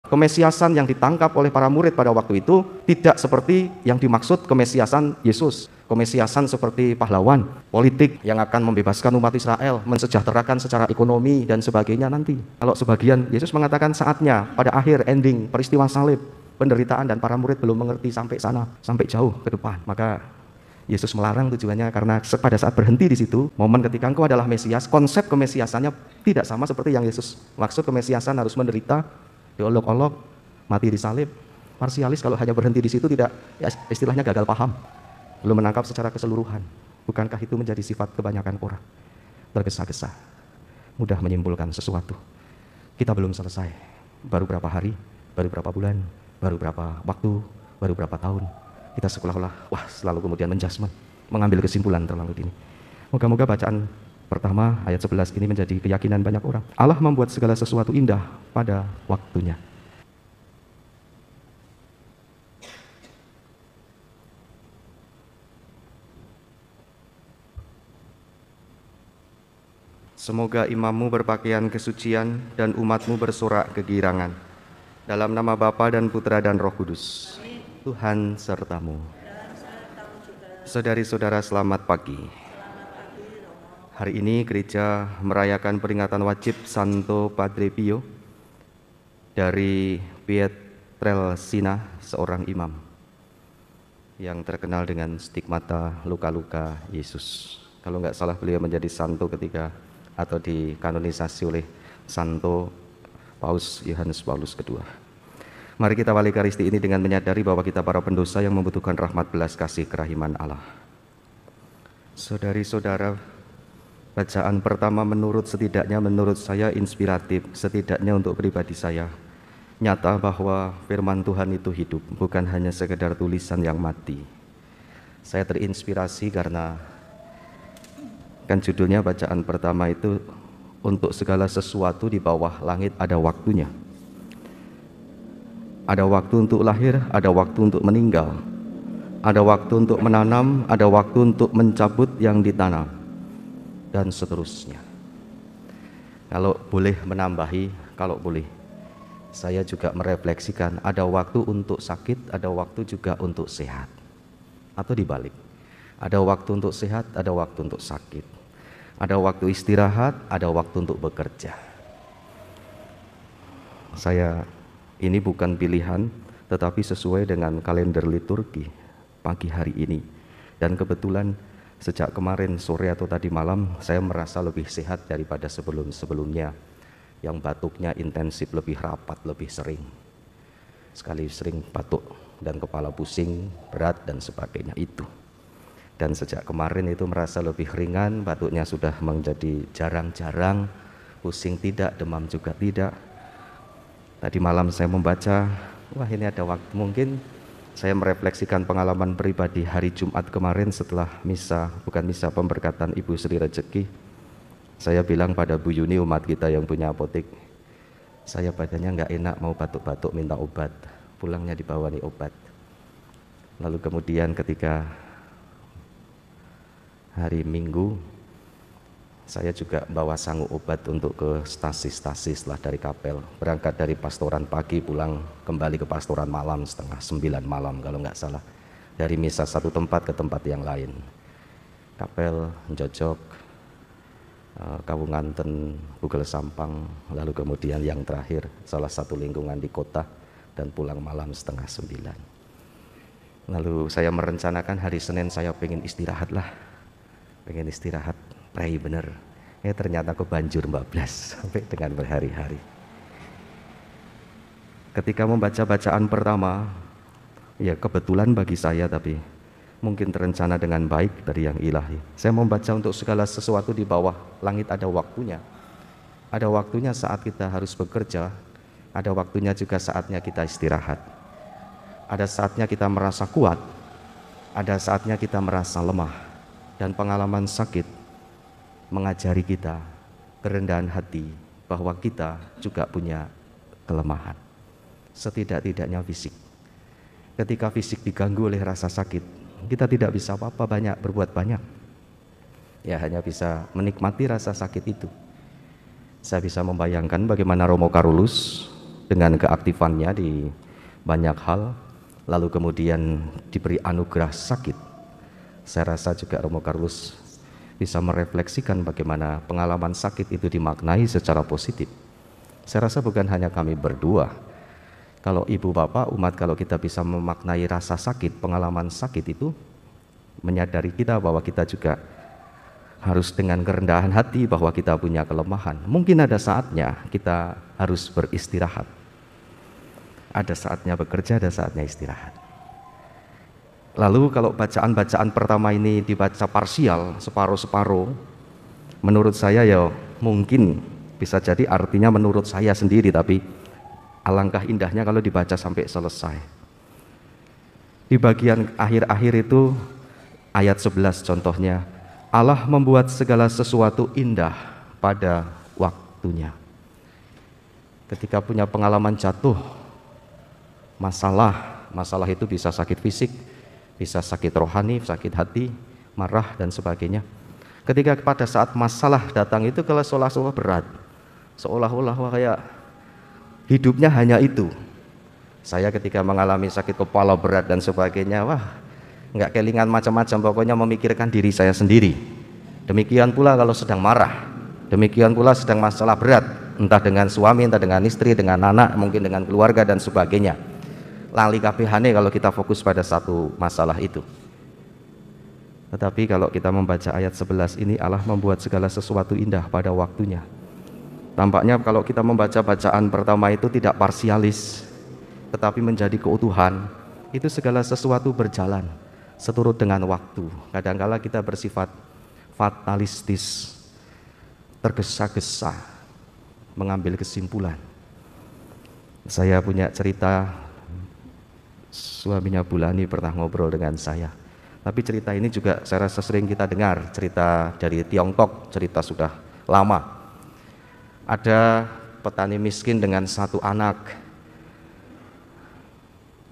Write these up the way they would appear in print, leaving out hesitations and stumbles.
Kemesiasan yang ditangkap oleh para murid pada waktu itu tidak seperti yang dimaksud kemesiasan Yesus. Kemesiasan seperti pahlawan, politik yang akan membebaskan umat Israel, mensejahterakan secara ekonomi dan sebagainya nanti. Kalau sebagian, Yesus mengatakan saatnya, pada akhir ending peristiwa salib, penderitaan, dan para murid belum mengerti sampai sana, sampai jauh ke depan. Maka Yesus melarang tujuannya karena pada saat berhenti di situ, momen ketika engkau adalah Mesias, konsep kemesiasannya tidak sama seperti yang Yesus maksud. Kemesiasan harus menderita, diolok-olok, mati disalib. Parsialis kalau hanya berhenti di situ tidak, ya istilahnya gagal paham, belum menangkap secara keseluruhan. Bukankah itu menjadi sifat kebanyakan orang? Tergesa-gesa, mudah menyimpulkan sesuatu. Kita belum selesai, baru berapa hari, baru berapa bulan, baru berapa waktu, baru berapa tahun. Kita seolah-olah, selalu kemudian menjudgment, mengambil kesimpulan terlalu dini. Moga-moga bacaan pertama ayat 11 ini menjadi keyakinan banyak orang. Allah membuat segala sesuatu indah pada waktunya. Semoga imammu berpakaian kesucian dan umatmu bersorak kegirangan. Dalam nama Bapa dan Putra dan Roh Kudus. Tuhan sertamu. Saudari-saudara, selamat pagi. Hari ini gereja merayakan peringatan wajib Santo Padre Pio dari Pietrelcina, seorang imam yang terkenal dengan stigmata luka-luka Yesus. Kalau nggak salah beliau menjadi santo ketika atau dikanonisasi oleh Santo Paus Yohanes Paulus II. Mari kita awali Ekaristi ini dengan menyadari bahwa kita para pendosa yang membutuhkan rahmat belas kasih kerahiman Allah. Saudari-saudara, bacaan pertama menurut saya inspiratif, setidaknya untuk pribadi saya. Nyata bahwa firman Tuhan itu hidup, bukan hanya sekedar tulisan yang mati. Saya terinspirasi karena kan judulnya bacaan pertama itu, untuk segala sesuatu di bawah langit ada waktunya. Ada waktu untuk lahir, ada waktu untuk meninggal, ada waktu untuk menanam, ada waktu untuk mencabut yang ditanam, dan seterusnya. Kalau boleh menambahi, saya juga merefleksikan, ada waktu untuk sakit, ada waktu juga untuk sehat. Atau dibalik, ada waktu untuk sehat, ada waktu untuk sakit. Ada waktu istirahat, ada waktu untuk bekerja. Ini bukan pilihan, tetapi sesuai dengan kalender liturgi pagi hari ini. Dan kebetulan sejak kemarin sore atau tadi malam, saya merasa lebih sehat daripada sebelum-sebelumnya, yang batuknya intensif, lebih rapat, lebih sering. Sekali sering batuk dan kepala pusing, berat dan sebagainya itu. Dan sejak kemarin itu merasa lebih ringan, batuknya sudah menjadi jarang-jarang, pusing tidak, demam juga tidak. Tadi malam saya membaca, ini ada waktu, mungkin saya merefleksikan pengalaman pribadi hari Jumat kemarin setelah bukan misa pemberkatan Ibu Sri Rejeki. Saya bilang pada Bu Yuni, umat kita yang punya apotek, saya badannya nggak enak, mau batuk-batuk, minta obat. Pulangnya dibawani obat. Lalu kemudian ketika hari Minggu, saya juga bawa sanggup obat untuk ke stasi-stasi setelah dari kapel. Berangkat dari pastoran pagi, pulang kembali ke pastoran malam, 8:30 malam kalau nggak salah. Dari misa satu tempat ke tempat yang lain. Kapel, Njojok, Kawunganten, Bugel Sampang, lalu kemudian yang terakhir salah satu lingkungan di kota, dan pulang malam 8:30. Lalu saya merencanakan hari Senin saya pengen istirahat, pray bener. Ternyata kebanjur 14 sampai dengan berhari-hari. Ketika membaca bacaan pertama, ya kebetulan bagi saya, tapi mungkin terencana dengan baik dari yang ilahi. Saya membaca untuk segala sesuatu di bawah langit ada waktunya. Ada waktunya saat kita harus bekerja, ada waktunya juga saatnya kita istirahat. Ada saatnya kita merasa kuat, ada saatnya kita merasa lemah. Dan pengalaman sakit mengajari kita kerendahan hati bahwa kita juga punya kelemahan, setidak-tidaknya fisik. Ketika fisik diganggu oleh rasa sakit, kita tidak bisa berbuat banyak. Ya hanya bisa menikmati rasa sakit itu. Saya bisa membayangkan bagaimana Romo Carolus dengan keaktifannya di banyak hal, lalu kemudian diberi anugerah sakit. Saya rasa juga Romo Carlos bisa merefleksikan bagaimana pengalaman sakit itu dimaknai secara positif. Saya rasa bukan hanya kami berdua, kalau ibu bapak umat, kalau kita bisa memaknai rasa sakit, pengalaman sakit itu, menyadari kita bahwa kita juga harus dengan kerendahan hati bahwa kita punya kelemahan. Mungkin ada saatnya kita harus beristirahat. Ada saatnya bekerja, ada saatnya istirahat. Lalu kalau bacaan-bacaan pertama ini dibaca parsial, separuh-separuh, menurut saya ya mungkin bisa jadi artinya menurut saya sendiri, tapi alangkah indahnya kalau dibaca sampai selesai. Di bagian akhir-akhir itu ayat 11 contohnya, Allah membuat segala sesuatu indah pada waktunya. Ketika punya pengalaman jatuh, masalah itu bisa sakit fisik, bisa sakit rohani, sakit hati, marah dan sebagainya. Ketika pada saat masalah datang itu kalau seolah-olah berat, seolah-olah kayak hidupnya hanya itu. Saya ketika mengalami sakit kepala berat dan sebagainya, nggak kelingan macam-macam, pokoknya memikirkan diri saya sendiri. Demikian pula kalau sedang marah, demikian pula sedang masalah berat, entah dengan suami, entah dengan istri, dengan anak, mungkin dengan keluarga dan sebagainya. Lali kabehane kalau kita fokus pada satu masalah itu. Tetapi kalau kita membaca ayat 11 ini, Allah membuat segala sesuatu indah pada waktunya. Tampaknya kalau kita membaca bacaan pertama itu tidak parsialis, tetapi menjadi keutuhan. Itu segala sesuatu berjalan seturut dengan waktu. Kadang-kala kita bersifat fatalistis, tergesa-gesa mengambil kesimpulan. Saya punya cerita, suaminya Bulani pernah ngobrol dengan saya. Tapi cerita ini juga saya rasa sering kita dengar, cerita dari Tiongkok, cerita sudah lama. Ada petani miskin dengan satu anak.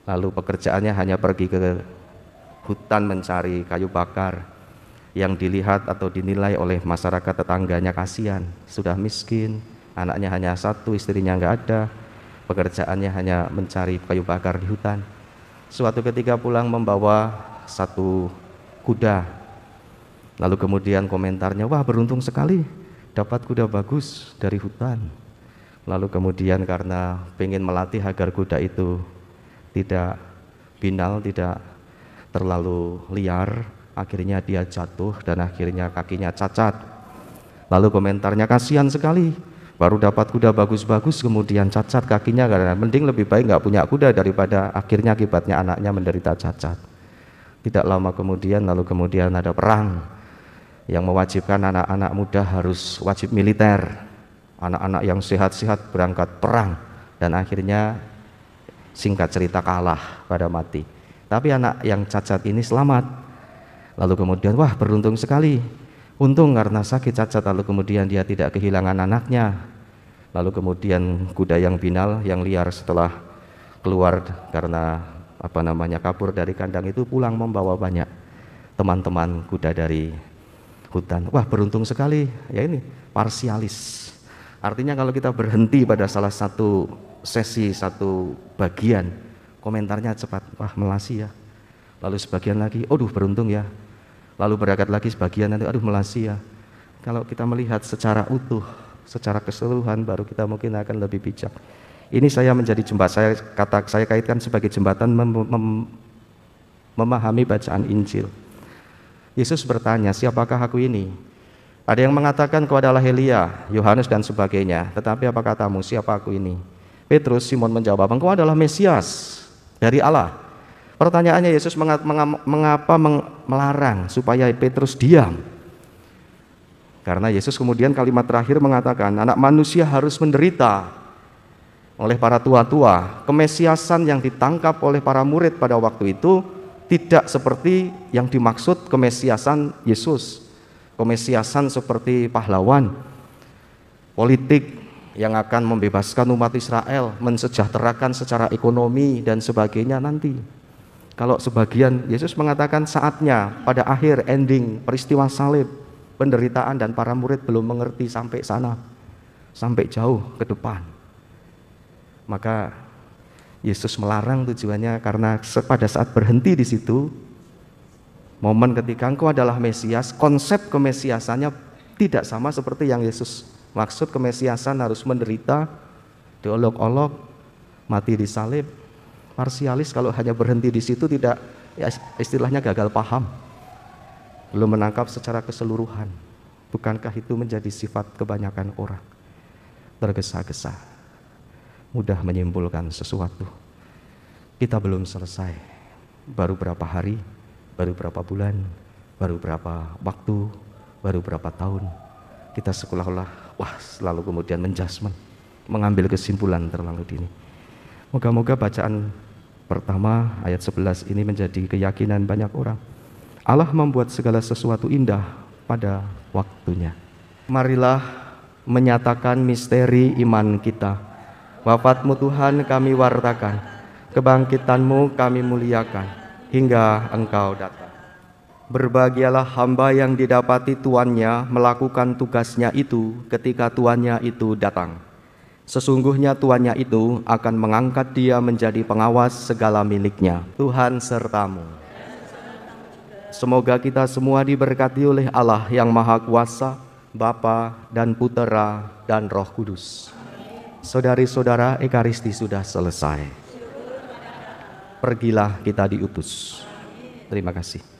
Lalu pekerjaannya hanya pergi ke hutan mencari kayu bakar. Yang dilihat atau dinilai oleh masyarakat tetangganya kasihan, sudah miskin, anaknya hanya satu, istrinya nggak ada, pekerjaannya hanya mencari kayu bakar di hutan. Suatu ketika pulang membawa satu kuda. Lalu kemudian komentarnya, wah beruntung sekali dapat kuda bagus dari hutan. Lalu kemudian karena ingin melatih agar kuda itu tidak binal, tidak terlalu liar, akhirnya dia jatuh dan akhirnya kakinya cacat. Lalu komentarnya, kasihan sekali, baru dapat kuda bagus-bagus kemudian cacat kakinya, karena mending lebih baik nggak punya kuda daripada akhirnya akibatnya anaknya menderita cacat. Tidak lama kemudian, lalu kemudian ada perang yang mewajibkan anak-anak muda harus wajib militer. Anak-anak yang sehat-sehat berangkat perang dan akhirnya singkat cerita kalah pada mati. Tapi anak yang cacat ini selamat. Lalu kemudian, wah beruntung sekali, untung karena sakit cacat, lalu kemudian dia tidak kehilangan anaknya. Lalu kemudian kuda yang binal, yang liar setelah keluar karena kabur dari kandang itu pulang membawa banyak teman-teman kuda dari hutan. Wah beruntung sekali, ya ini parsialis. Artinya kalau kita berhenti pada salah satu sesi, satu bagian, komentarnya cepat, wah melasi ya. Lalu sebagian lagi, aduh beruntung ya. Lalu berangkat lagi sebagian nanti, aduh melasi ya. Kalau kita melihat secara utuh, secara keseluruhan, baru kita mungkin akan lebih bijak. Ini saya menjadi jembatan, saya kaitkan sebagai jembatan memahami bacaan Injil. Yesus bertanya, siapakah aku ini? Ada yang mengatakan kau adalah Elia, Yohanes dan sebagainya. Tetapi apa katamu, siapa aku ini? Petrus, Simon menjawab, engkau adalah Mesias dari Allah. Pertanyaannya, Yesus mengapa melarang supaya Petrus diam? Karena Yesus kemudian kalimat terakhir mengatakan, anak manusia harus menderita oleh para tua-tua. Kemesiasan yang ditangkap oleh para murid pada waktu itu tidak seperti yang dimaksud kemesiasan Yesus. Kemesiasan seperti pahlawan, politik yang akan membebaskan umat Israel, mensejahterakan secara ekonomi dan sebagainya nanti. Kalau sebagian, Yesus mengatakan saatnya pada akhir ending peristiwa salib, penderitaan, dan para murid belum mengerti sampai sana, sampai jauh ke depan. Maka Yesus melarang tujuannya karena pada saat berhenti di situ, momen ketika engkau adalah Mesias, konsep kemesiasannya tidak sama seperti yang Yesus maksud. Kemesiasan harus menderita, diolok-olok, mati disalib. Parsialis kalau hanya berhenti di situ tidak, ya istilahnya gagal paham, belum menangkap secara keseluruhan. Bukankah itu menjadi sifat kebanyakan orang? Tergesa-gesa, mudah menyimpulkan sesuatu. Kita belum selesai, baru berapa hari, baru berapa bulan, baru berapa waktu, baru berapa tahun. Kita seolah-olah selalu kemudian menjudgment, mengambil kesimpulan terlalu dini. Moga-moga bacaan pertama ayat 11 ini menjadi keyakinan banyak orang. Allah membuat segala sesuatu indah pada waktunya. Marilah menyatakan misteri iman kita. Wafat-Mu Tuhan kami wartakan, kebangkitan-Mu kami muliakan, hingga Engkau datang. Berbahagialah hamba yang didapati tuannya melakukan tugasnya itu ketika tuannya itu datang. Sesungguhnya tuannya itu akan mengangkat dia menjadi pengawas segala miliknya. Tuhan sertamu. Semoga kita semua diberkati oleh Allah yang Maha Kuasa, Bapa dan Putera dan Roh Kudus. Saudari-saudara, Ekaristi sudah selesai. Pergilah, kita diutus. Terima kasih.